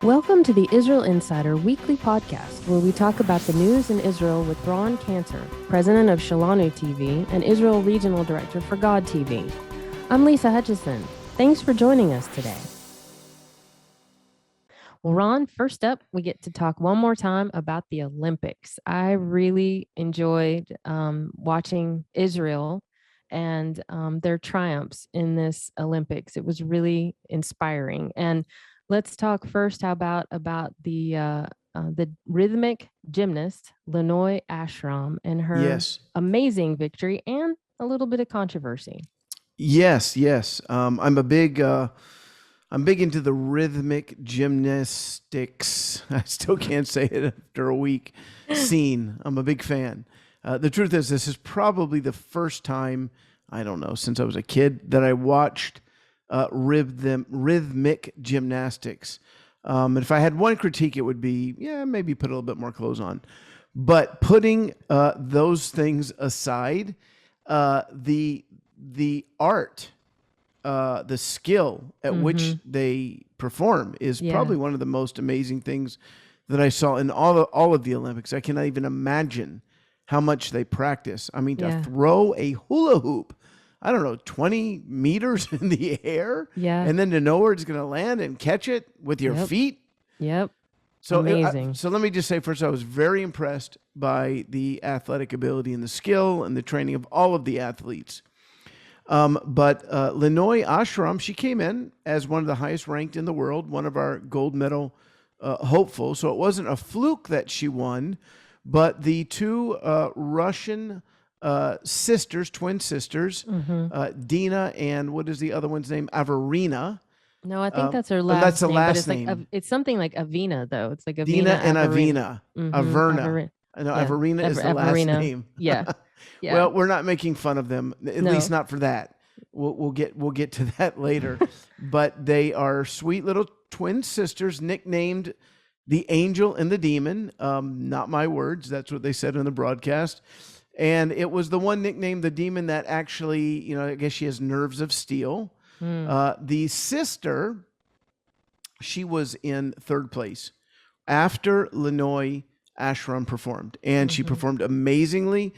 Welcome to the Israel Insider Weekly Podcast, where we talk about the news in Israel with Ron Cantor, president of Shalanu TV and Israel Regional Director for God TV. I'm Lisa Hutchison. Thanks for joining us today. Well, Ron, first up, we get to talk one more time about the Olympics. I really enjoyed watching Israel and their triumphs in this Olympics. It was really inspiring. And let's talk first about the rhythmic gymnast Lenoy Ashram and her amazing victory and a little bit of controversy. Yes. I'm big into the rhythmic gymnastics. I still can't say it after a week. Scene. I'm a big fan. The truth is, this is probably the first time, I don't know, since I was a kid that I watched rhythmic gymnastics. And if I had one critique, it would be, maybe put a little bit more clothes on. But putting those things aside, the art, the skill at which they perform is probably one of the most amazing things that I saw in all of the Olympics. I cannot even imagine how much they practice. I mean, to throw a hula hoop, I don't know, 20 meters in the air, and then to know where it's going to land and catch it with your feet. Yep. So amazing. So let me just say first, I was very impressed by the athletic ability and the skill and the training of all of the athletes. But Lenoy Ashram, she came in as one of the highest ranked in the world, one of our gold medal hopefuls. So it wasn't a fluke that she won, but the two Russian sisters, twin sisters, Dina and what is the other one's name? Averina. No, I think that's her last name. That's the last but name. Like it's something like Avina, though. It's like Avina. Dina and Avina. Averna. No, Averina is the last name. Yeah. Well, we're not making fun of them, at least not for that. We'll get to that later. But they are sweet little twin sisters, nicknamed the Angel and the Demon. Not my words. That's what they said in the broadcast. And it was the one nicknamed the Demon that actually, I guess she has nerves of steel. The sister, she was in third place after Lenoy Ashram performed, and she performed amazingly.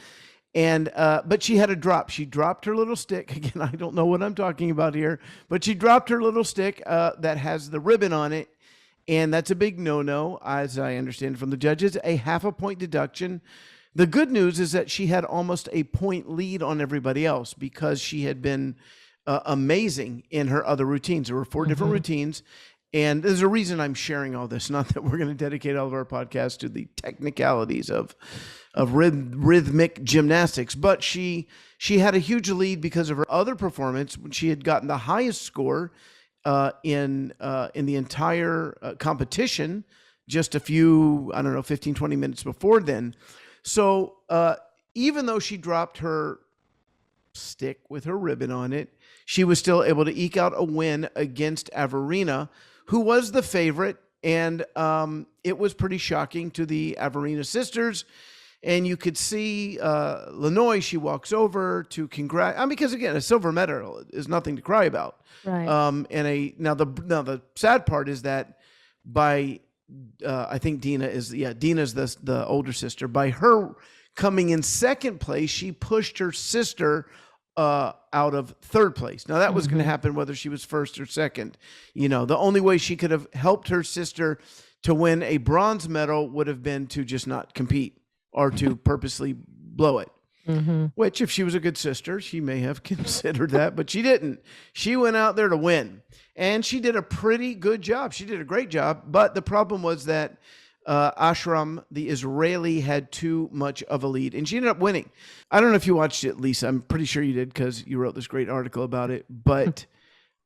And but she had a drop. She dropped her little stick. Again, I don't know what I'm talking about here, but she dropped her little stick that has the ribbon on it, and that's a big no-no, as I understand from the judges. A half a point deduction. The good news is that she had almost a point lead on everybody else because she had been amazing in her other routines. There were 4 different routines. And there's a reason I'm sharing all this, not that we're going to dedicate all of our podcast to the technicalities of rhythmic gymnastics, but she had a huge lead because of her other performance. She had gotten the highest score in the entire competition just a few, 15, 20 minutes before then. So even though she dropped her stick with her ribbon on it, she was still able to eke out a win against Averina, who was the favorite. And it was pretty shocking to the Averina sisters. And you could see Lenoy, she walks over to congratulate. Because again, a silver medal is nothing to cry about. Right. Now the sad part is that by I think Dina's the older sister. By her coming in second place, she pushed her sister out of third place. Now that was going to happen whether she was first or second. The only way she could have helped her sister to win a bronze medal would have been to just not compete or to purposely blow it. Which, if she was a good sister, she may have considered that, but she didn't. She went out there to win, and she did a pretty good job. She did a great job, but the problem was that Ashram, the Israeli, had too much of a lead, and she ended up winning. I don't know if you watched it, Lisa. I'm pretty sure you did because you wrote this great article about it, but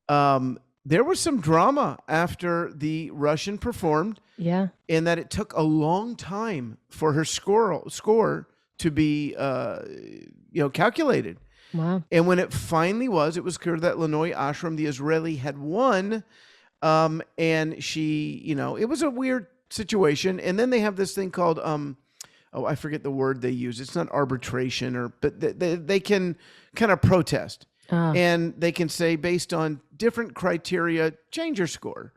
there was some drama after the Russian performed, in that it took a long time for her score to be calculated. Wow. And when it finally it was clear that Lenoy Ashram, the Israeli, had won. And she, it was a weird situation. And then they have this thing called, I forget the word they use. It's not arbitration, but they can kind of protest. And they can say, based on different criteria, change your score.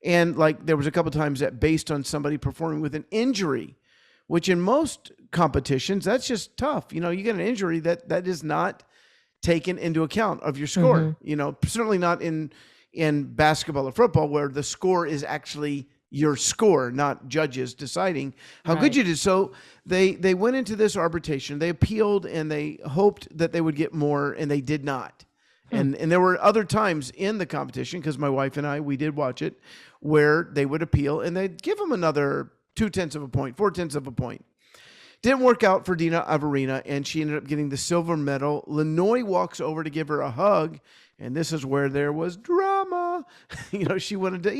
And like there was a couple times that based on somebody performing with an injury, which in most competitions, that's just tough. You get an injury that is not taken into account of your score. Certainly not in basketball or football where the score is actually your score, not judges deciding how good you did. So they went into this arbitration, they appealed, and they hoped that they would get more, and they did not. And there were other times in the competition, because my wife and I, we did watch it, where they would appeal and they'd give them another 0.2 of a point, 0.4 of a point. Didn't work out for Dina Averina, and she ended up getting the silver medal. Lenoy walks over to give her a hug, and this is where there was drama. She wanted to,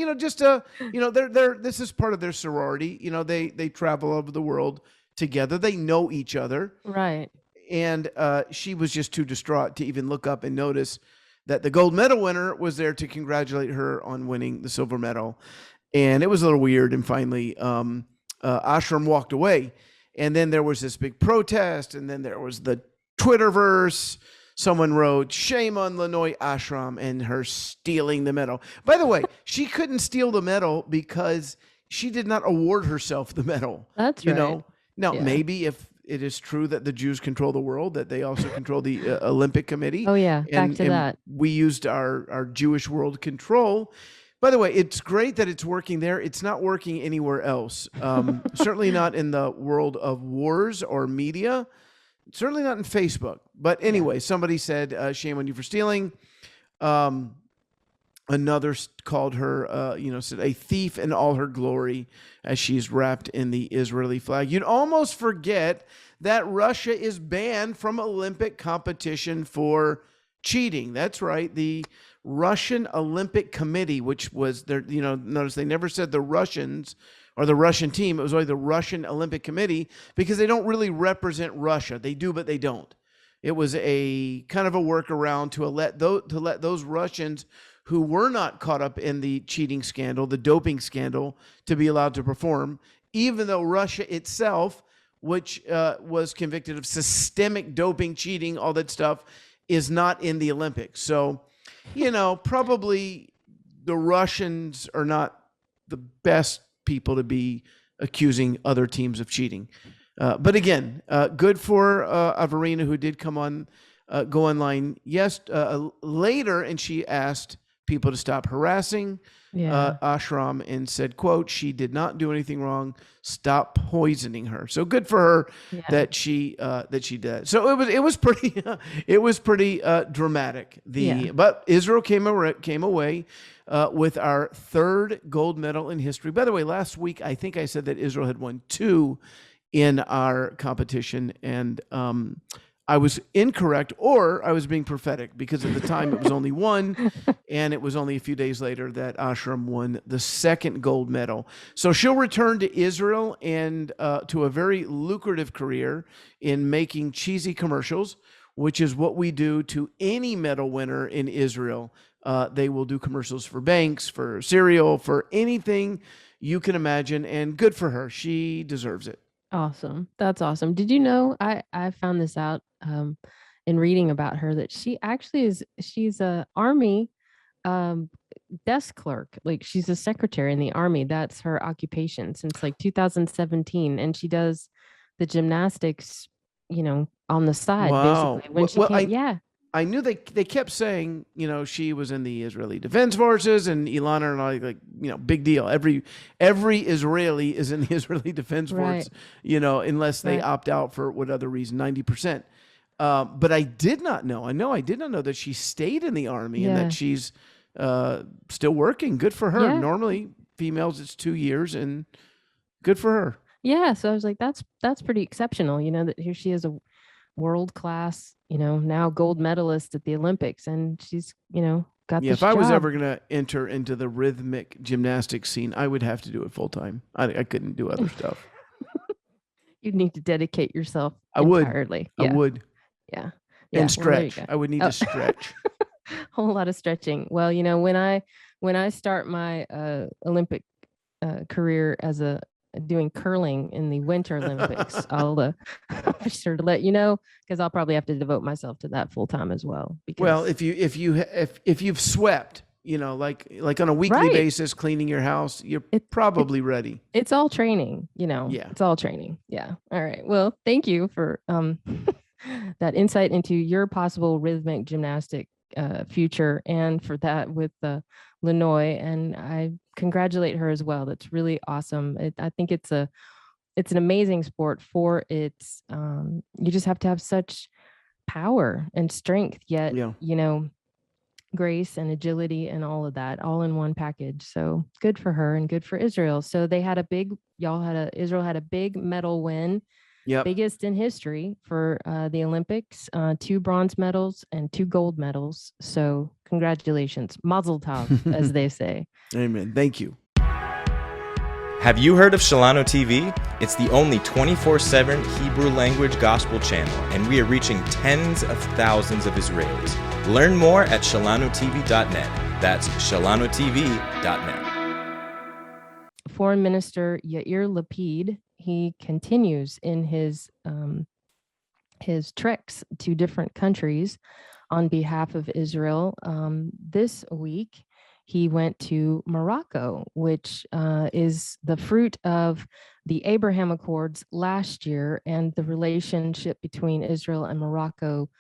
this is part of their sorority. They travel over the world together. They know each other. Right. And she was just too distraught to even look up and notice that the gold medal winner was there to congratulate her on winning the silver medal. And it was a little weird. And finally, Ashram walked away. And then there was this big protest. And then there was the Twitterverse. Someone wrote, "Shame on Lenoy Ashram and her stealing the medal." By the way, she couldn't steal the medal because she did not award herself the medal. That's right. Now, maybe if it is true that the Jews control the world, that they also control the Olympic Committee. Oh, yeah. Back to that. We used our Jewish world control. By the way, it's great that it's working there. It's not working anywhere else. Certainly not in the world of wars or media. Certainly not in Facebook. But anyway, somebody said, "Shame on you for stealing." Another called her, said a thief in all her glory as she's wrapped in the Israeli flag. You'd almost forget that Russia is banned from Olympic competition for cheating. That's right. The Russian Olympic Committee, which was there, notice they never said the Russians or the Russian team. It was only the Russian Olympic Committee because they don't really represent Russia. They do, but they don't. It was a kind of a workaround to let those Russians who were not caught up in the cheating scandal, the doping scandal, to be allowed to perform, even though Russia itself, which was convicted of systemic doping, cheating, all that stuff, is not in the Olympics. So, probably the Russians are not the best people to be accusing other teams of cheating. But again, good for Averina, who did come on, go online later, and she asked people to stop harassing Ashram and said, quote, "She did not do anything wrong. Stop poisoning her." So good for her that she did. So it was pretty dramatic. But Israel came away with our third gold medal in history. By the way, last week I think I said that Israel had won 2 in our competition, and I was incorrect, or I was being prophetic, because at the time it was only 1, and it was only a few days later that Ashram won the second gold medal. So she'll return to Israel and to a very lucrative career in making cheesy commercials, which is what we do to any medal winner in Israel. They will do commercials for banks, for cereal, for anything you can imagine, and good for her. She deserves it. Awesome. That's awesome. Did you know, I found this out in reading about her, that she actually she's a army desk clerk. Like, she's a secretary in the army. That's her occupation since like 2017. And she does the gymnastics, on the side, basically. When she I knew they kept saying, she was in the Israeli Defense Forces, and Ilana and I, like, big deal. Every Israeli is in the Israeli Defense Force, unless they opt out for what other reason, 90%. But I did not know. I did not know that she stayed in the army and that she's still working. Good for her. Yeah. Normally, females, it's 2 years, and good for her. Yeah. So I was like, that's pretty exceptional. That here she is, a world-class, now gold medalist at the Olympics, and she's, got this if job. I was ever going to enter into the rhythmic gymnastics scene, I would have to do it full time. I couldn't do other stuff. You'd need to dedicate yourself entirely. Yeah. I would. Yeah. And stretch. I would need to stretch. Whole lot of stretching. Well, when I start my Olympic career as doing curling in the Winter Olympics, I'll be sure to let you know, because I'll probably have to devote myself to that full time as well. Well, if you've swept like on a weekly Right. basis, cleaning your house, you're It, it probably ready. it's all training, Yeah. it's all training. Yeah. All right. Well, thank you for that insight into your possible rhythmic gymnastic future, and for that with Lenoy. And I congratulate her as well. That's really awesome. I think it's an amazing sport for its you just have to have such power and strength, yet Yeah. grace and agility and all of that all in one package. So good for her and good for Israel. So they had a big Israel had a big medal win, Yep. biggest in history for the Olympics, 2 bronze medals and 2 gold medals. So congratulations, Mazel Tov, as they say. Amen. Thank you. Have you heard of Shalano TV? It's the only 24/7 Hebrew language gospel channel, and we are reaching tens of thousands of Israelis. Learn more at shalanotv.net. That's shalanotv.net. Foreign Minister Yair Lapid, he continues in his treks to different countries on behalf of Israel. This week, he went to Morocco, which is the fruit of the Abraham Accords last year, and the relationship between Israel and Morocco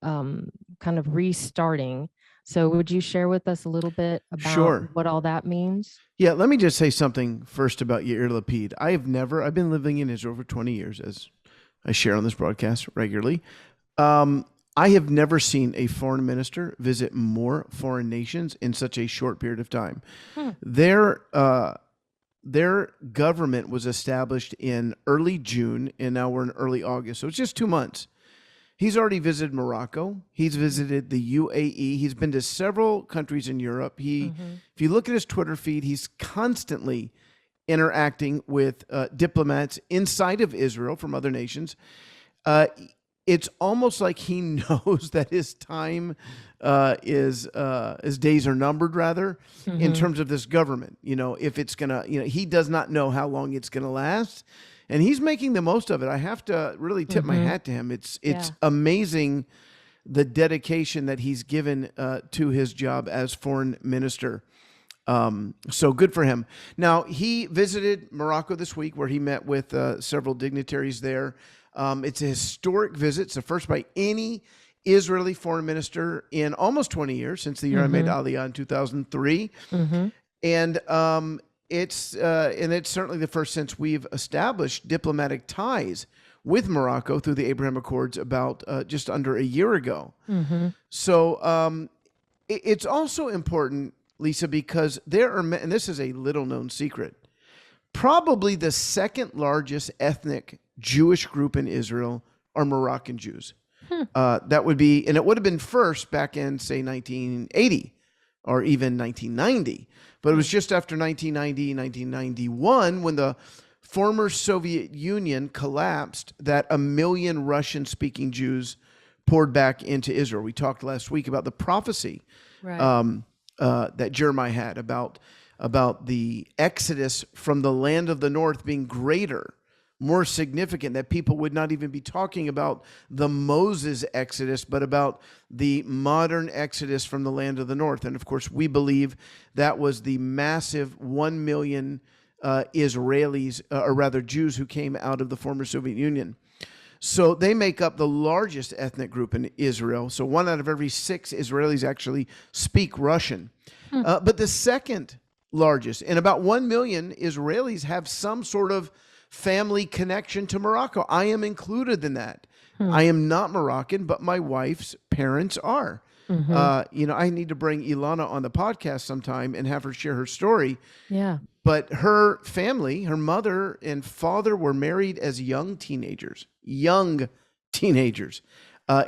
kind of restarting. So would you share with us a little bit about Sure. what all that means? Yeah, let me just say something first about Yair Lapid. I've been living in Israel for 20 years, as I share on this broadcast regularly. I have never seen a foreign minister visit more foreign nations in such a short period of time. Their government was established in early June, and now we're in early August, so it's just 2 months. He's already visited Morocco. He's visited the UAE. He's been to several countries in Europe. If you look at his Twitter feed, he's constantly interacting with diplomats inside of Israel from other nations. It's almost like he knows that his time his days are numbered, rather, in terms of this government. If it's gonna, he does not know how long it's gonna last, and he's making the most of it. I have to really tip my hat to him. It's amazing the dedication that he's given to his job as foreign minister. So good for him. Now, he visited Morocco this week, where he met with several dignitaries there. It's a historic visit. It's the first by any Israeli foreign minister in almost 20 years, since the year I made Aliyah in 2003. And it's certainly the first since we've established diplomatic ties with Morocco through the Abraham Accords about just under a year ago. So it's also important, Lisa, because there are, and this is a little known secret, probably the second largest ethnic Jewish group in Israel are Moroccan Jews. That would be, and it would have been first back in, say, 1980 or even 1990. But it was just after 1990, 1991, when the former Soviet Union collapsed, that 1 million Russian-speaking Jews poured back into Israel. We talked last week about the prophecy that Jeremiah had about the exodus from the land of the north being greater, more significant, that people would not even be talking about the Moses exodus, but about the modern exodus from the land of the north. And of course, we believe that was the massive 1 million Israelis, or rather Jews, who came out of the former Soviet Union. So they make up the largest ethnic group in Israel. So 1 out of every 6 Israelis actually speak Russian. But the second largest, and about 1 million Israelis have some sort of family connection to Morocco. I am included in that. I am not Moroccan, but my wife's parents are. I need to bring Ilana on the podcast sometime and have her share her story. Yeah. But her family, her mother and father, were married as young teenagers, in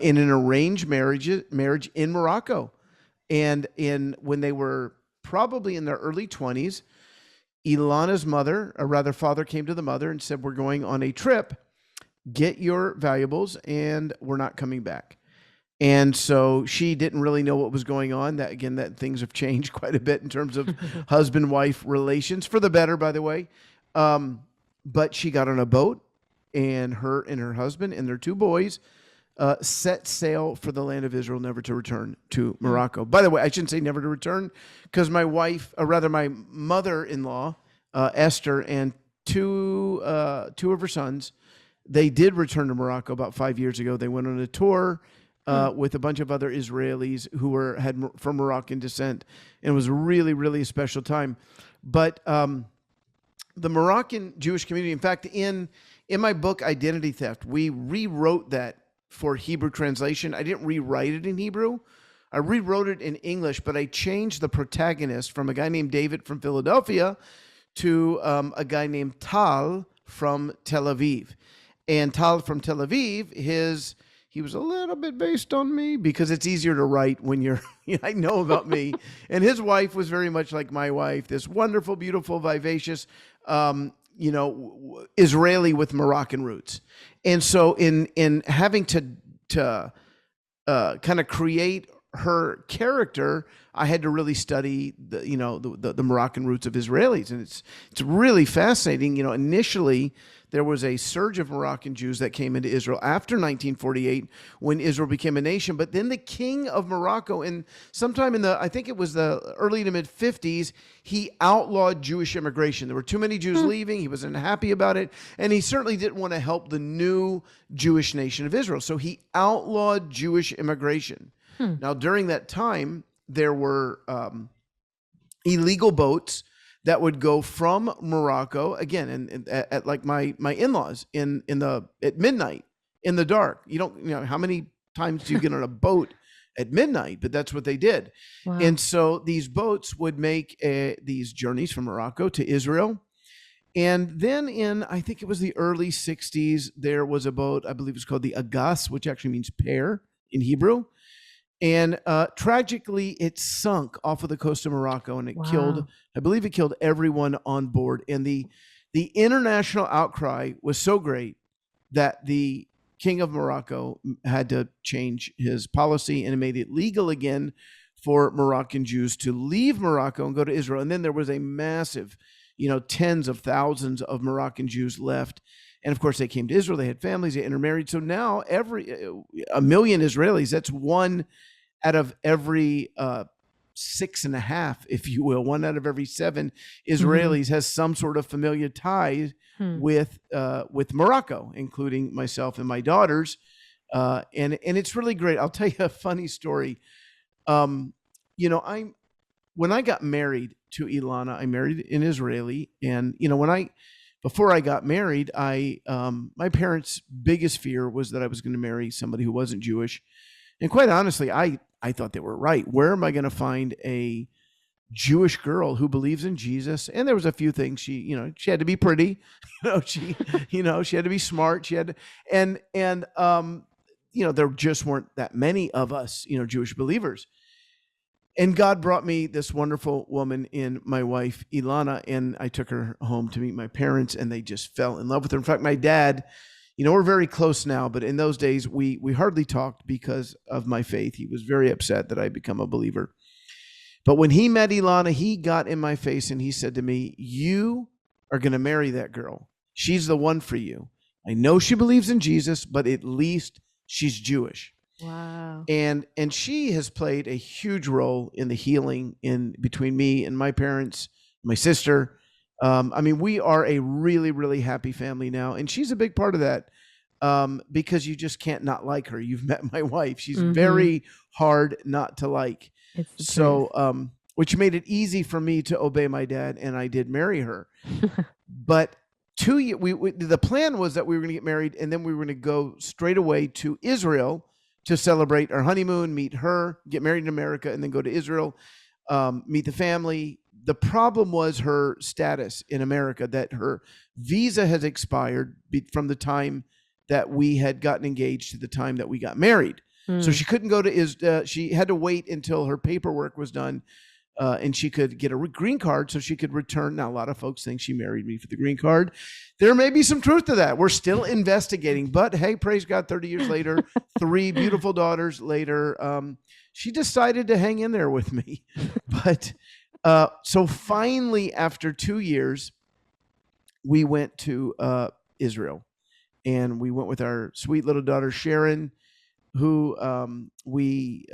an arranged marriage in Morocco. And when they were probably in their early 20s, Ilana's mother, or rather father, came to the mother and said, "We're going on a trip. Get your valuables, and we're not coming back." And so she didn't really know what was going on. That things have changed quite a bit in terms of husband-wife relations, for the better, by the way. But she got on a boat, and her husband and their 2 boys set sail for the land of Israel, never to return to Morocco. By the way, I shouldn't say never to return, because my wife, or rather my mother-in-law, Esther, and two of her sons, they did return to Morocco about 5 years ago. They went on a tour with a bunch of other Israelis who had from Moroccan descent, and it was really, really a special time. But the Moroccan Jewish community, in fact, in my book, Identity Theft, we rewrote that for Hebrew translation. I didn't rewrite it in Hebrew. I rewrote it in English, but I changed the protagonist from a guy named David from Philadelphia to a guy named Tal from Tel Aviv. And Tal from Tel Aviv, he was a little bit based on me, because it's easier to write when you're, I know about me. And his wife was very much like my wife, this wonderful, beautiful, vivacious, Israeli with Moroccan roots. And so in having to kind of create her character, I had to really study the Moroccan roots of Israelis. And it's really fascinating. Initially there was a surge of Moroccan Jews that came into Israel after 1948, when Israel became a nation. But then the king of Morocco, sometime I think it was the early to mid 50s, he outlawed Jewish immigration. There were too many Jews leaving. He wasn't happy about it. And he certainly didn't want to help the new Jewish nation of Israel. So he outlawed Jewish immigration. Now, during that time, there were illegal boats that would go from Morocco, again, and at like my in-laws at midnight in the dark. How many times do you get on a boat at midnight? But that's what they did. Wow. And so these boats would make these journeys from Morocco to Israel. And then I think it was the early 60s, there was a boat, I believe it's called the Agas, which actually means pear in Hebrew. And tragically, it sunk off of the coast of Morocco, and it killed everyone on board. And the international outcry was so great that the king of Morocco had to change his policy, and it made it legal again for Moroccan Jews to leave Morocco and go to Israel. And then there was a massive, tens of thousands of Moroccan Jews left. And of course, they came to Israel. They had families. They intermarried. So now a million Israelis, that's one out of every 6.5, if you will, one out of every 7 Israelis has some sort of familial tie with Morocco, including myself and my daughters. And it's really great. I'll tell you a funny story. When I got married to Ilana, I married an Israeli, and before I got married, my parents' biggest fear was that I was going to marry somebody who wasn't Jewish. And quite honestly, I thought they were right. Where am I going to find a Jewish girl who believes in Jesus? And there was a few things. She had to be pretty, she had to be smart. She had to, and there just weren't that many of us, Jewish believers. And God brought me this wonderful woman in my wife, Ilana, and I took her home to meet my parents, and they just fell in love with her. In fact, my dad, we're very close now, but in those days, we hardly talked because of my faith. He was very upset that I had become a believer. But when he met Ilana, he got in my face and he said to me, "You are going to marry that girl. She's the one for you. I know she believes in Jesus, but at least she's Jewish." Wow. And she has played a huge role in the healing between me and my parents, my sister. We are a really, really happy family now. And she's a big part of that because you just can't not like her. You've met my wife. She's very hard not to like. So, which made it easy for me to obey my dad, and I did marry her. But 2 years, the plan was that we were going to get married, and then we were going to go straight away to Israel to celebrate our honeymoon, meet her, get married in America, and then go to Israel, meet the family. The problem was her status in America, that her visa has expired from the time that we had gotten engaged to the time that we got married. So she couldn't go to Israel. She had to wait until her paperwork was done and she could get a green card so she could return. Now, a lot of folks think she married me for the green card. There may be some truth to that. We're still investigating, but hey, praise God, 30 years later, 3 beautiful daughters later, she decided to hang in there with me. But so finally, after 2 years, we went to Israel, and we went with our sweet little daughter, Sharon. who we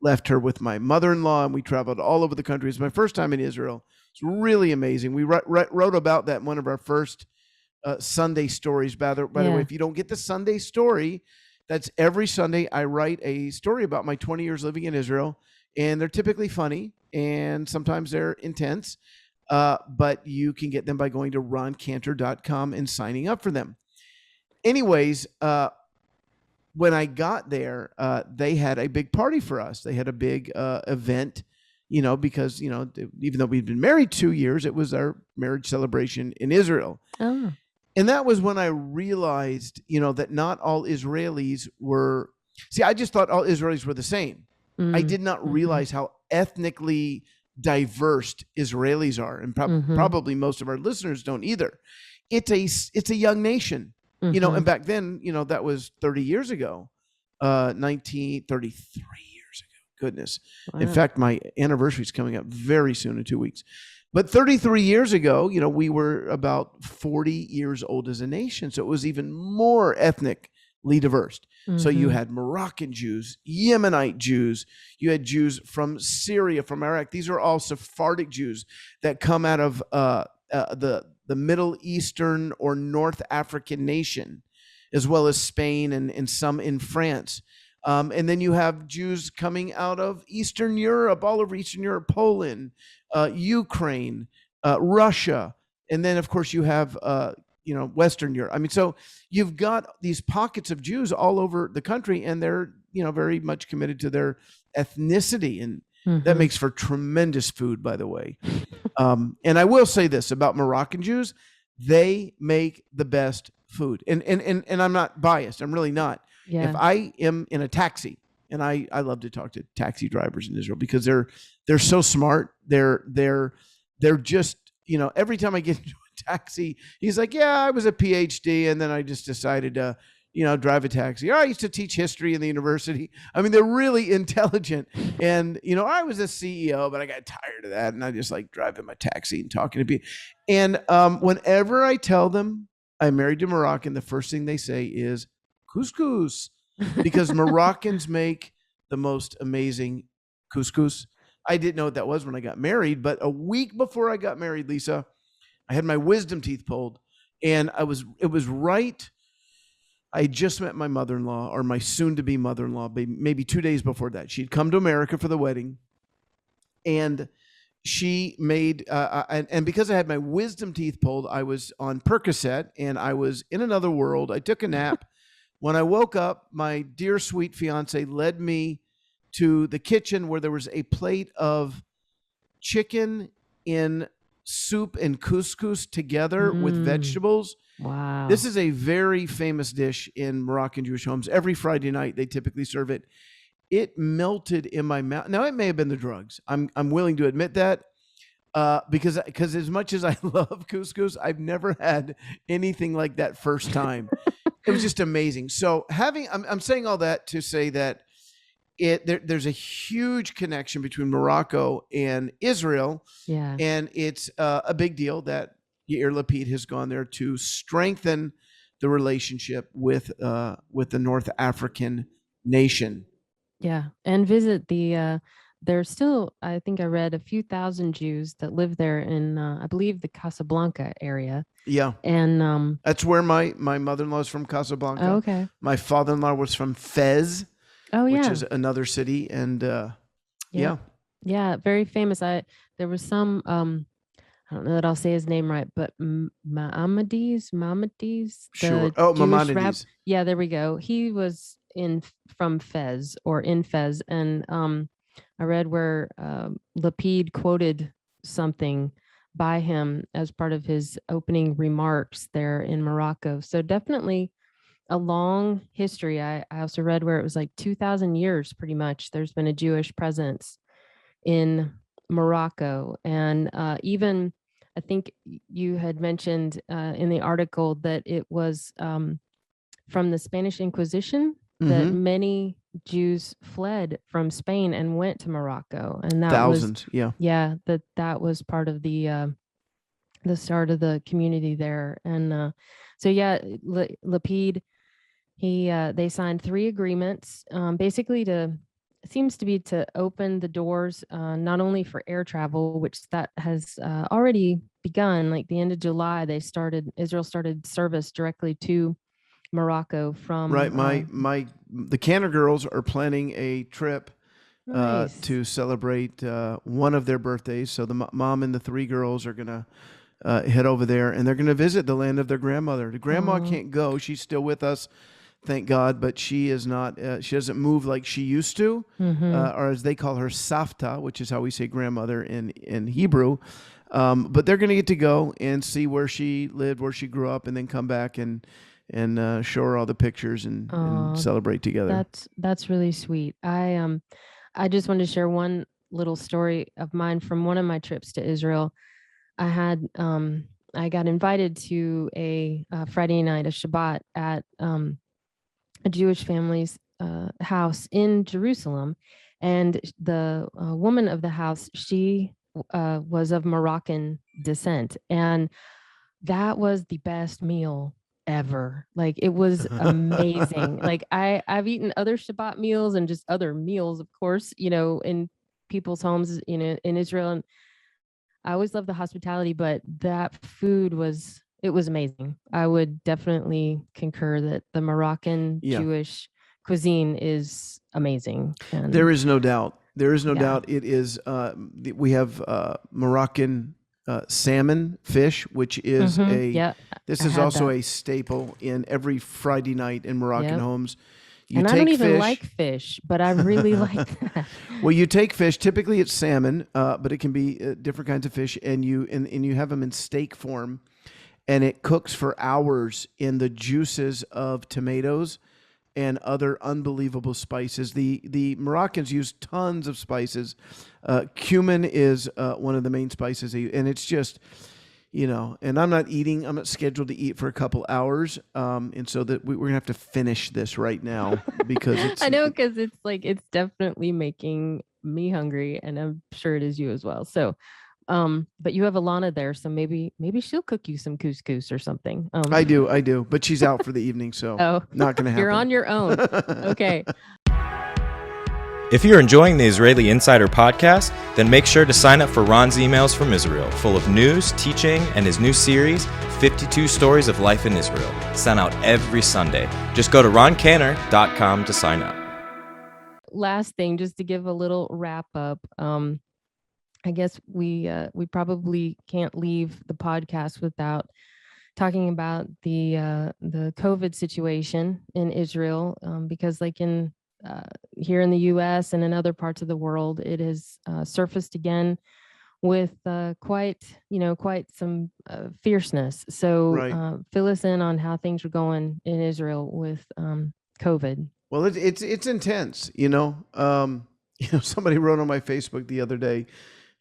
left her with my mother-in-law, and we traveled all over the country. It's my first time in Israel. It's really amazing. We wrote about that in one of our first Sunday stories. By the way, if you don't get the Sunday story, that's every Sunday I write a story about my 20 years living in Israel, and they're typically funny and sometimes they're intense, but you can get them by going to roncantor.com and signing up for them. Anyways, when I got there, they had a big party for us. They had a big event, because, even though we'd been married 2 years, it was our marriage celebration in Israel. Oh. And that was when I realized, that not all Israelis were, I just thought all Israelis were the same. I did not realize how ethnically diverse Israelis are. And probably most of our listeners don't either. It's a young nation, and back then, that was 30 years ago, 1933 years ago. Goodness. Wow. In fact, my anniversary is coming up very soon in 2 weeks. But 33 years ago, we were about 40 years old as a nation. So it was even more ethnically diverse. So you had Moroccan Jews, Yemenite Jews, you had Jews from Syria, from Iraq. These are all Sephardic Jews that come out of the Middle Eastern or North African nation, as well as Spain and some in France. And then you have Jews coming out of Eastern Europe, all over Eastern Europe, Poland, Ukraine, Russia. And then, of course, you have, Western Europe. I mean, so you've got these pockets of Jews all over the country, and they're, very much committed to their ethnicity. And that makes for tremendous food, by the way. And I will say this about Moroccan Jews: they make the best food. And I'm not biased. I'm really not. Yeah. If I am in a taxi, and I love to talk to taxi drivers in Israel because they're so smart. They're just, every time I get into a taxi, he's like, yeah, I was a PhD, and then I just decided to, drive a taxi. Or I used to teach history in the university. I mean, they're really intelligent. And, I was a CEO, but I got tired of that. And I just like driving my taxi and talking to people. And whenever I tell them I'm married to Moroccan, the first thing they say is couscous, because Moroccans make the most amazing couscous. I didn't know what that was when I got married, but a week before I got married, Lisa, I had my wisdom teeth pulled, and it was right. I just met my mother-in-law, or my soon-to-be mother-in-law, maybe 2 days before that. She'd come to America for the wedding, and she made, and because I had my wisdom teeth pulled, I was on Percocet, and I was in another world. I took a nap. When I woke up, my dear sweet fiance led me to the kitchen where there was a plate of chicken in soup and couscous together with vegetables. Wow. This is a very famous dish in Moroccan Jewish homes. Every Friday night, they typically serve it. It melted in my mouth. Now, it may have been the drugs. I'm willing to admit that, because as much as I love couscous, I've never had anything like that first time. It was just amazing. So I'm saying all that to say that there's a huge connection between Morocco and Israel. Yeah. And it's a big deal that Yair Lapid has gone there to strengthen the relationship with the North African nation. Yeah. And visit there's still, I think I read, a few thousand Jews that live there in, I believe, the Casablanca area. Yeah. And that's where my mother-in-law is from, Casablanca. Oh, okay. My father-in-law was from Fez, which is another city. And yeah. Yeah, very famous. There was some, I don't know that I'll say his name right, but Maimonides. Sure. Oh, Maimonides. Yeah, there we go. He was from Fez, or in Fez. And I read where Lapid quoted something by him as part of his opening remarks there in Morocco. So definitely a long history. I also read where it was like 2,000 years, pretty much, there's been a Jewish presence in Morocco. And even, I think you had mentioned in the article that it was from the Spanish Inquisition that many Jews fled from Spain and went to Morocco, and that thousands, that was part of the start of the community there. And so Lapid, They signed 3 agreements, basically to open the doors, not only for air travel, which that has already begun. Like the end of July, Israel started service directly to Morocco Right. from. The Canner girls are planning a trip Nice. to celebrate one of their birthdays. So the mom and the 3 girls are gonna head over there, and they're gonna visit the land of their grandmother. The grandma can't go; she's still with us, thank God, but she is not. She doesn't move like she used to, or as they call her, Safta, which is how we say grandmother in Hebrew. But they're gonna get to go and see where she lived, where she grew up, and then come back and show her all the pictures and celebrate together. That's really sweet. I just wanted to share one little story of mine from one of my trips to Israel. I got invited to a Friday night, a Shabbat, at a Jewish family's house in Jerusalem, and the woman of the house, she was of Moroccan descent, and that was the best meal ever. Like it was amazing. Like I've eaten other Shabbat meals and just other meals, of course, in people's homes, in Israel. And I always love the hospitality, but that food it was amazing. I would definitely concur that the Moroccan Jewish cuisine is amazing. And there is no doubt. There is no doubt. It is. We have Moroccan salmon fish, which is this is also a staple in every Friday night in Moroccan homes. I don't even like fish, but I really like that. Well, you take fish. Typically, it's salmon, but it can be different kinds of fish, and you have them in steak form, and it cooks for hours in the juices of tomatoes and other unbelievable spices. The Moroccans use tons of spices. Cumin is one of the main spices, and it's just, and I'm not scheduled to eat for a couple hours. And so that we're gonna have to finish this right now because I know, because it's definitely making me hungry, and I'm sure it is you as well. So, but you have Alana there, so maybe she'll cook you some couscous or something. I do, but she's out for the evening, so not gonna happen. You're on your own. Okay. If you're enjoying the Israeli Insider podcast, then make sure to sign up for Ron's emails from Israel, full of news, teaching, and his new series, 52 Stories of Life in Israel, sent out every Sunday. Just go to roncanner.com to sign up. Last thing, just to give a little wrap up. I guess we probably can't leave the podcast without talking about the COVID situation in Israel, because like here in the U.S. and in other parts of the world, it has surfaced again with quite some fierceness. So fill us in on how things are going in Israel with COVID. Well, it's intense. Somebody wrote on my Facebook the other day,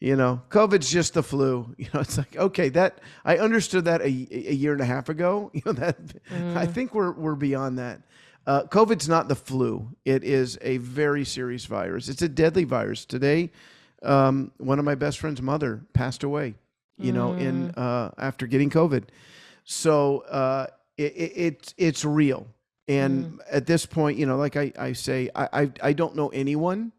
COVID's just the flu. It's like, okay, that I understood that a year and a half ago. I think we're beyond that. COVID's not the flu. It is a very serious virus. It's a deadly virus. Today, one of my best friend's mother passed away, after getting COVID. So it's real. And at this point, like I say, I don't know anyone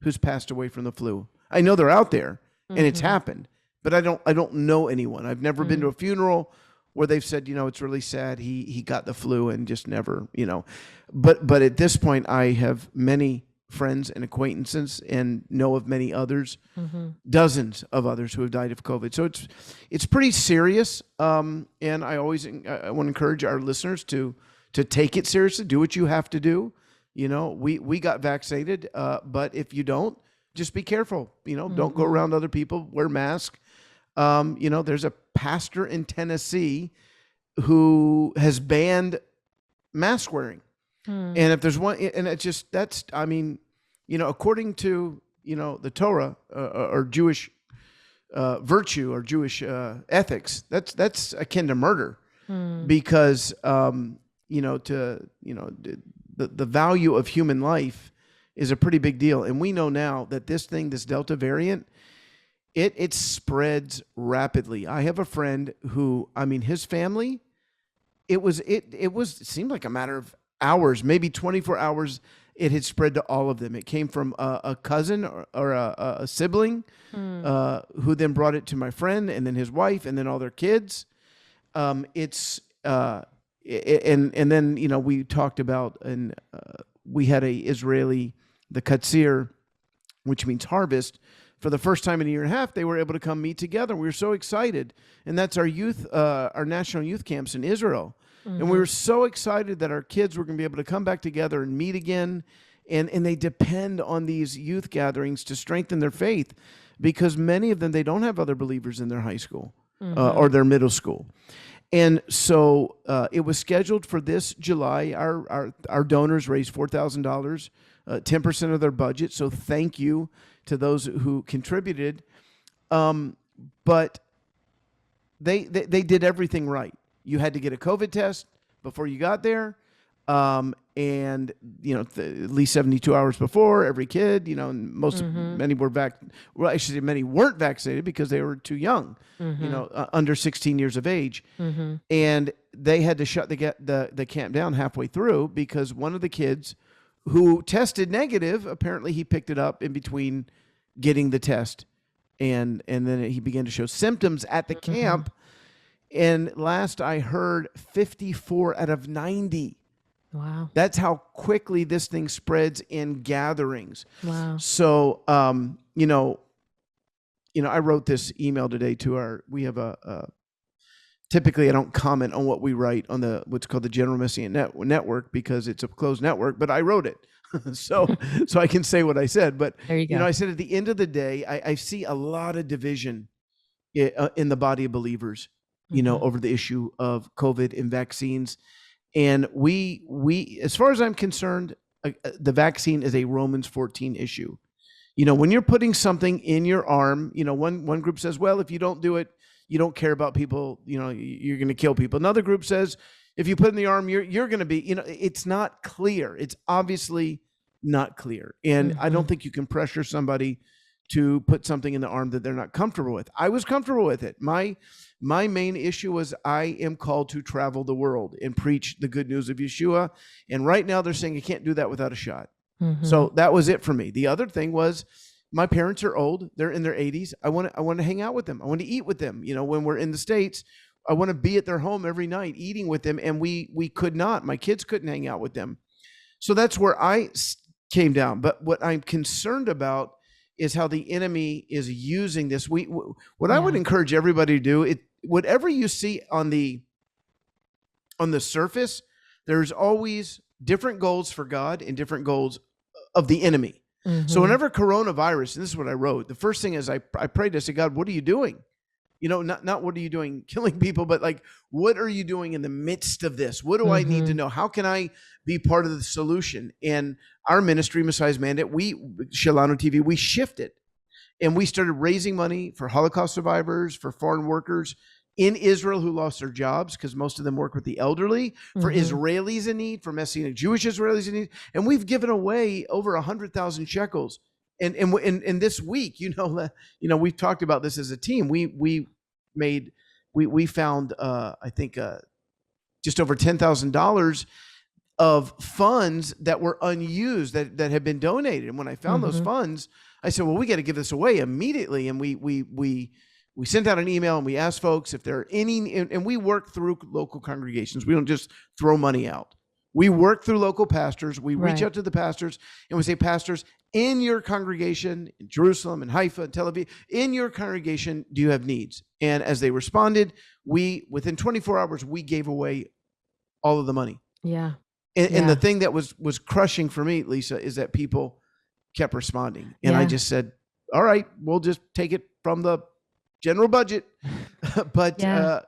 who's passed away from the flu. I know they're out there and it's happened, but I don't know anyone. I've never been to a funeral where they've said, it's really sad he got the flu and just never, But at this point, I have many friends and acquaintances and know of many others, dozens of others who have died of COVID. So it's pretty serious. And I want to encourage our listeners to take it seriously, do what you have to do. We got vaccinated, but if you don't, just be careful. Don't go around other people, wear masks. There's a pastor in Tennessee who has banned mask wearing. And if there's one, and according to, the Torah or Jewish virtue or Jewish ethics, that's akin to murder because, the value of human life is a pretty big deal. And we know now that this Delta variant, it spreads rapidly. I have a friend who, his family, it seemed like a matter of hours, maybe 24 hours, it had spread to all of them. It came from a cousin or a sibling who then brought it to my friend and then his wife and then all their kids. And then, you know, we talked about, and we had a Israeli, the Katsir, which means harvest. For the first time in a year and a half, they were able to come meet together. We were so excited. And that's our youth, our national youth camps in Israel. And we were so excited that our kids were going to be able to come back together and meet again. And they depend on these youth gatherings to strengthen their faith, because many of them, they don't have other believers in their high school or their middle school. And so it was scheduled for this July. Our donors raised $4,000, 10% of their budget. So thank you to those who contributed. But they did everything right. You had to get a COVID test before you got there. And, you know, at least 72 hours before, every kid, you know, and many were well, actually, many weren't vaccinated because they were too young, you know, under 16 years of age. And they had to shut the camp down halfway through because one of the kids who tested negative, apparently he picked it up in between getting the test. And then he began to show symptoms at the camp. And last I heard, 54 out of 90. Wow. That's how quickly this thing spreads in gatherings. Wow. So, you know, I wrote this email today to we have typically I don't comment on what we write on what's called the General Messianic Network because it's a closed network, but I wrote it. so I can say what I said. But, there you go. You know, I said at the end of the day, I see a lot of division in the body of believers, you know, over the issue of COVID and vaccines. And we, as far as I'm concerned, the vaccine is a Romans 14 issue. You know, when you're putting something in your arm, you know, one group says, well, if you don't do it, you don't care about people, you know, you're going to kill people. Another group says, if you put it in the arm, you're going to be, you know, it's not clear. It's obviously not clear. And I don't think you can pressure somebody to put something in the arm that they're not comfortable with. I was comfortable with it. My main issue was I am called to travel the world and preach the good news of Yeshua. And right now they're saying you can't do that without a shot. So that was it for me. The other thing was my parents are old. They're in their 80s. I want to hang out with them. I want to eat with them. You know, when we're in the States, I want to be at their home every night eating with them. And we could not. My kids couldn't hang out with them. So that's where I came down. But what I'm concerned about is how the enemy is using this. What I would encourage everybody to do, whatever you see on the surface, there's always different goals for God and different goals of the enemy. So whenever coronavirus, and this is what I wrote, the first thing is I prayed, I said, God, what are you doing? You know, not what are you doing killing people, but like, what are you doing in the midst of this? What do I need to know? How can I be part of the solution? And our ministry, Messiah's Mandate, Shalano TV, we shifted and we started raising money for Holocaust survivors, for foreign workers in Israel who lost their jobs because most of them work with the elderly, for Israelis in need, for Messianic Jewish Israelis in need. And we've given away over 100,000 shekels. And this week, you know, we've talked about this as a team. We found, I think, just over $10,000 of funds that were unused that had been donated. And when I found those funds, I said, well, we got to give this away immediately. And we sent out an email and we asked folks if there are any, and we work through local congregations. We don't just throw money out. We work through local pastors. We reach out to the pastors and we say, pastors, in your congregation, in Jerusalem and Haifa and Tel Aviv, in your congregation, do you have needs? And as they responded, within 24 hours, we gave away all of the money. Yeah. And the thing that was crushing for me, Lisa, is that people kept responding. And I just said, all right, we'll just take it from the general budget. But now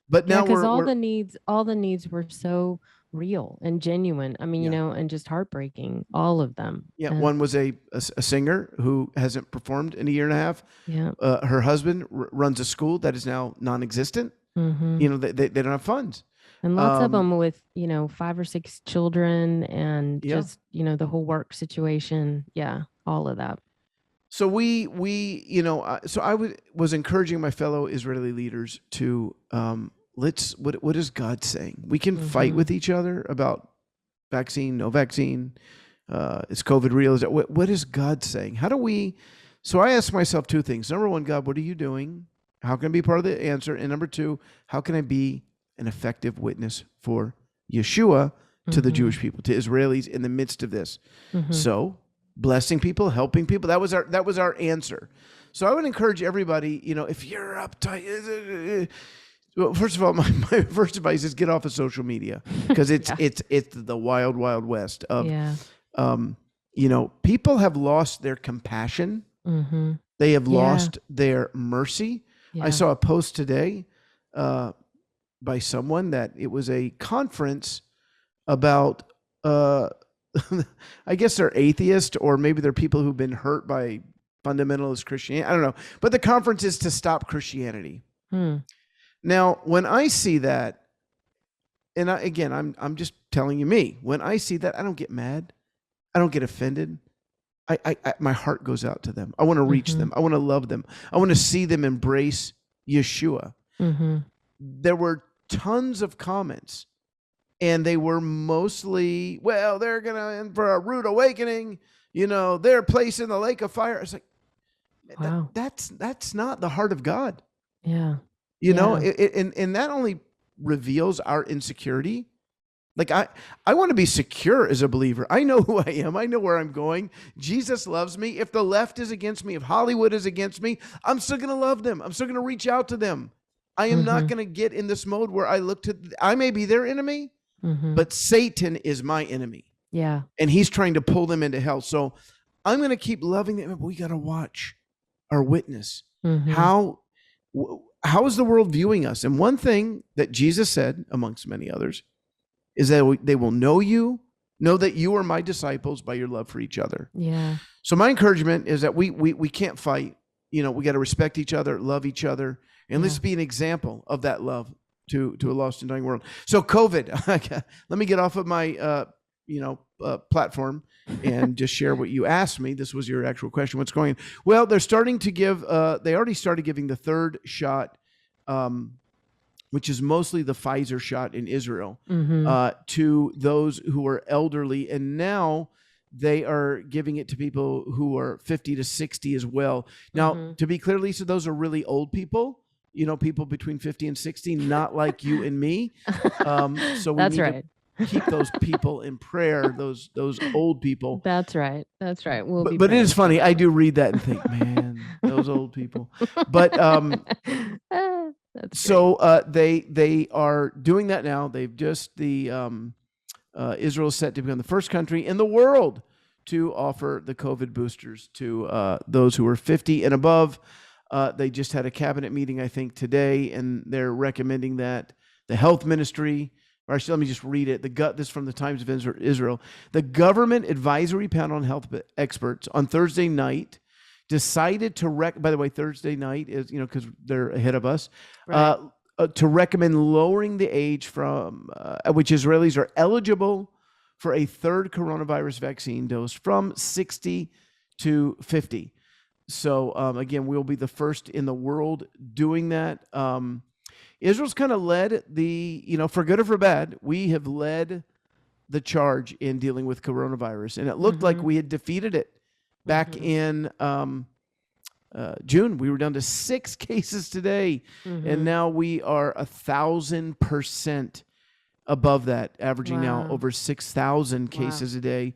because all the needs were so real and genuine. I mean, you know, and just heartbreaking, all of them. Yeah. One was a singer who hasn't performed in a year and a half. Yeah. Her husband runs a school that is now non-existent. You know, they don't have funds. And lots of them with, you know, 5 or 6 children and just, you know, the whole work situation. Yeah. All of that. So you know, so I was encouraging my fellow Israeli leaders to, what is God saying? We can fight with each other about vaccine, no vaccine? Is COVID real? Is it, what is God saying? How do we? So I ask myself two things. Number one, God, what are you doing? How can I be part of the answer? And number two, how can I be an effective witness for Yeshua to the Jewish people, to Israelis in the midst of this? So blessing people, helping people. That was our answer. So I would encourage everybody, if you're uptight, well, first of all, my first advice is get off of social media, because it's the wild, wild west of, people have lost their compassion. They have lost their mercy. I saw a post today by someone that it was a conference about, I guess they're atheist, or maybe they're people who've been hurt by fundamentalist Christianity. I don't know. But the conference is to stop Christianity. Now, when I see that, and I'm just telling you me, when I see that, I don't get mad. I don't get offended. My heart goes out to them. I want to reach them. I want to love them. I want to see them embrace Yeshua. There were tons of comments, and they were mostly, well, they're going to end for a rude awakening. Their place in the lake of fire. It's like, wow. That's not the heart of God. Yeah. And that only reveals our insecurity. Like I want to be secure as a believer. I know who I am. I know where I'm going. Jesus loves me. If the left is against me, if Hollywood is against me, I'm still going to love them. I'm still going to reach out to them. I am not going to get in this mode where I may be their enemy, but Satan is my enemy. Yeah. And he's trying to pull them into hell. So I'm going to keep loving them. But we got to watch our witness. How is the world viewing us? And one thing that Jesus said, amongst many others, is that they will know that you are my disciples by your love for each other. Yeah. So my encouragement is that we can't fight. We got to respect each other, love each other, and let's be an example of that love to a lost and dying world. So COVID, let me get off of my platform and just share what you asked me. This was your actual question. What's going on? Well, they're starting to give. They already started giving the third shot, which is mostly the Pfizer shot in Israel, to those who are elderly. And now they are giving it to people who are 50 to 60 as well. Now, to be clear, Lisa, those are really old people, people between 50 and 60, not like you and me. So we That's need right. to keep those people in prayer, those old people. That's right. But it is funny. I do read that and think, man, those old people. But so they are doing that now. They've just Israel is set to become the first country in the world to offer the COVID boosters to those who are 50 and above. They just had a cabinet meeting, I think, today, and they're recommending that the health ministry. Or actually, let me just read it. This is from the Times of Israel. The Government Advisory Panel on Health Experts on Thursday night decided to by the way, Thursday night is, because they're ahead of us, right. To recommend lowering the age from which Israelis are eligible for a third coronavirus vaccine dose from 60 to 50. So again, we'll be the first in the world doing that. Israel's kind of led for good or for bad, we have led the charge in dealing with coronavirus. And it looked like we had defeated it back in June. We were down to 6 cases today. And now we are 1,000% above that, averaging now over 6,000 cases a day.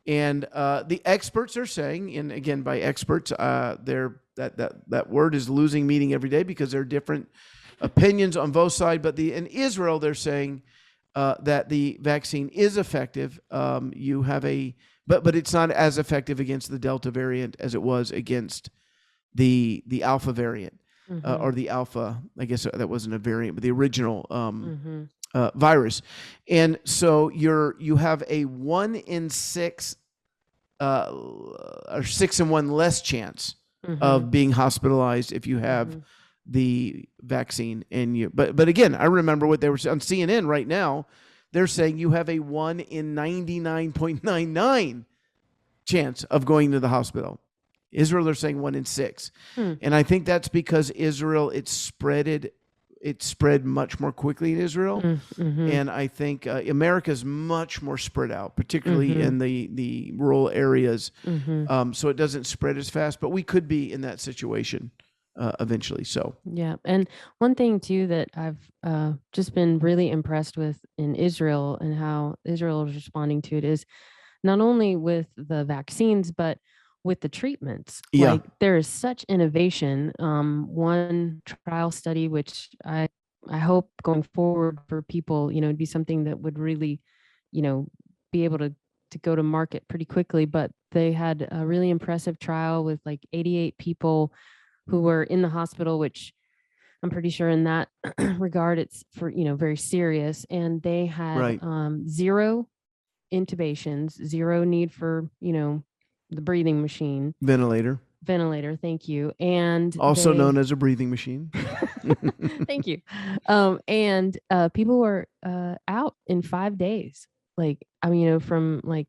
And the experts are saying, and again, by experts, that word is losing meaning every day because there are different opinions on both sides, but in Israel, they're saying that the vaccine is effective. You have but it's not as effective against the Delta variant as it was against the Alpha variant, or the Alpha. I guess that wasn't a variant, but the original virus. And so you have a 1 in 6, or 6 in 1 less chance of being hospitalized if you have the vaccine in you. But again, I remember what they were on CNN right now. They're saying you have a 1 in 99.99 chance of going to the hospital. Israel, they're saying 1 in 6. And I think that's because Israel, it spreaded it spread much more quickly in Israel. Mm-hmm. And I think America is much more spread out, particularly Mm-hmm. in the rural areas. Mm-hmm. So it doesn't spread as fast, but we could be in that situation eventually. So Yeah. And one thing too that I've just been really impressed with in Israel and how Israel is responding to it is not only with the vaccines, but with the treatments. yeah, Like there is such innovation. One trial study, which I hope going forward for people, it'd be something that would really, be able to go to market pretty quickly. But they had a really impressive trial with like 88 people who were in the hospital, which I'm pretty sure in that regard, it's for, very serious. And they had right. 0 intubations, 0 need for, the breathing machine, Ventilator, ventilator. Thank you. And also known as a breathing machine. thank you. And people were out in 5 days. Like, I mean, from like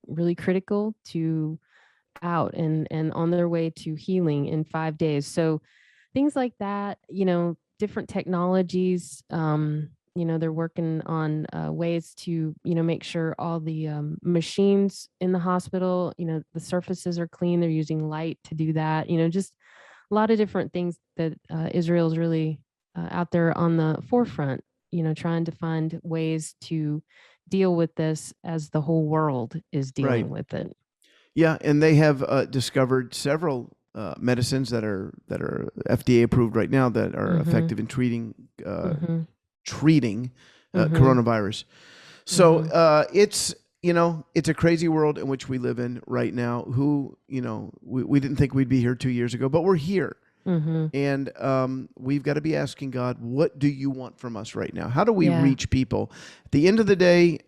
really critical to out and on their way to healing in 5 days. So things like that, different technologies, they're working on ways to, make sure all the machines in the hospital, the surfaces are clean. They're using light to do that, just a lot of different things that Israel's really out there on the forefront, trying to find ways to deal with this as the whole world is dealing Right. with it. Yeah, and they have discovered several medicines that are FDA approved right now that are effective in treating Mm-hmm. coronavirus. So it's it's a crazy world in which we live in right now. Who we didn't think we'd be here 2 years ago, but we're here. Mm-hmm. And we've got to be asking God, what do you want from us right now? How do we Yeah. reach people? At the end of the day,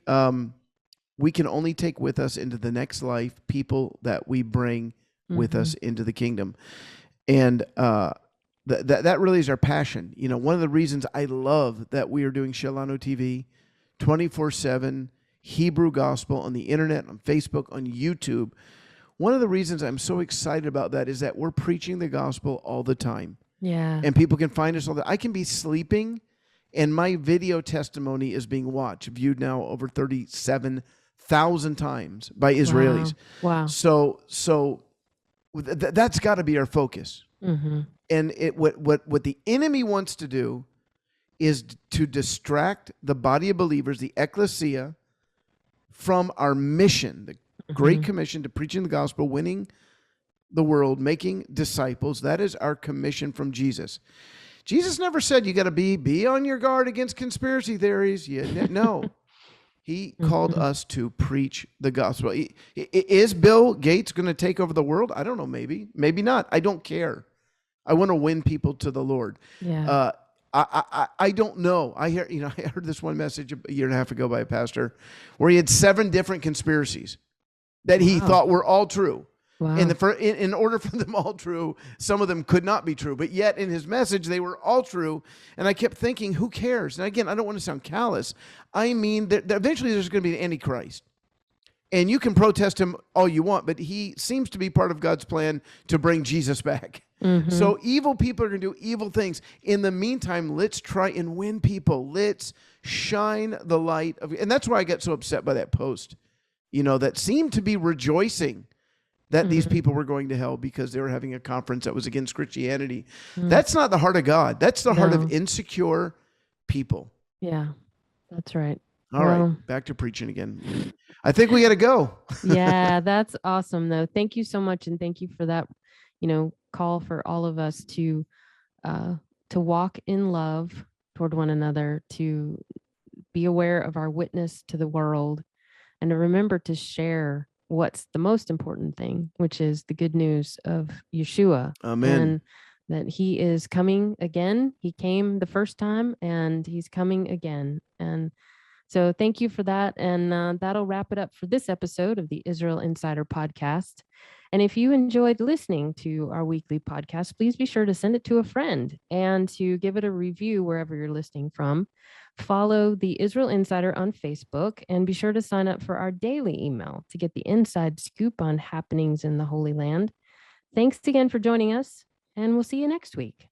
we can only take with us into the next life people that we bring with us into the kingdom. And that really is our passion. One of the reasons I love that we are doing Shalano TV 24/7, Hebrew gospel on the internet, on Facebook, on YouTube. One of the reasons I'm so excited about that is that we're preaching the gospel all the time. Yeah. And people can find us all the I can be sleeping and my video testimony is being watched, viewed now over 37,000 times by Israelis. Wow. So that's got to be our focus. Mm-hmm. And what the enemy wants to do is to distract the body of believers, the ecclesia, from our mission, the Great Commission to preaching the gospel, winning the world, making disciples. That is our commission from Jesus. Jesus never said you got to be on your guard against conspiracy theories. No. He called us to preach the gospel. Is Bill Gates going to take over the world? I don't know. Maybe not. I don't care. I want to win people to the Lord. Yeah. I don't know. I heard this one message a year and a half ago by a pastor where he had 7 different conspiracies that he thought were all true. Wow. And in order for them all true, some of them could not be true. But yet in his message, they were all true. And I kept thinking, who cares? And again, I don't want to sound callous. I mean, that eventually there's going to be an Antichrist. And you can protest him all you want, but he seems to be part of God's plan to bring Jesus back. So evil people are going to do evil things. In the meantime, let's try and win people. Let's shine the light of, and that's why I got so upset by that post, that seemed to be rejoicing that these people were going to hell because they were having a conference that was against Christianity. That's not the heart of God. That's the heart of insecure people. Yeah, that's right. All right, back to preaching again. I think we got to go. Yeah, that's awesome, though. Thank you so much, and thank you for that, call for all of us to walk in love toward one another, to be aware of our witness to the world, and to remember to share what's the most important thing, which is the good news of Yeshua. Amen. And that he is coming again. He came the first time and he's coming again. And so thank you for that. And that'll wrap it up for this episode of the Israel Insider Podcast. And if you enjoyed listening to our weekly podcast, please be sure to send it to a friend and to give it a review wherever you're listening from. Follow the Israel Insider on Facebook and be sure to sign up for our daily email to get the inside scoop on happenings in the Holy Land. Thanks again for joining us, and we'll see you next week.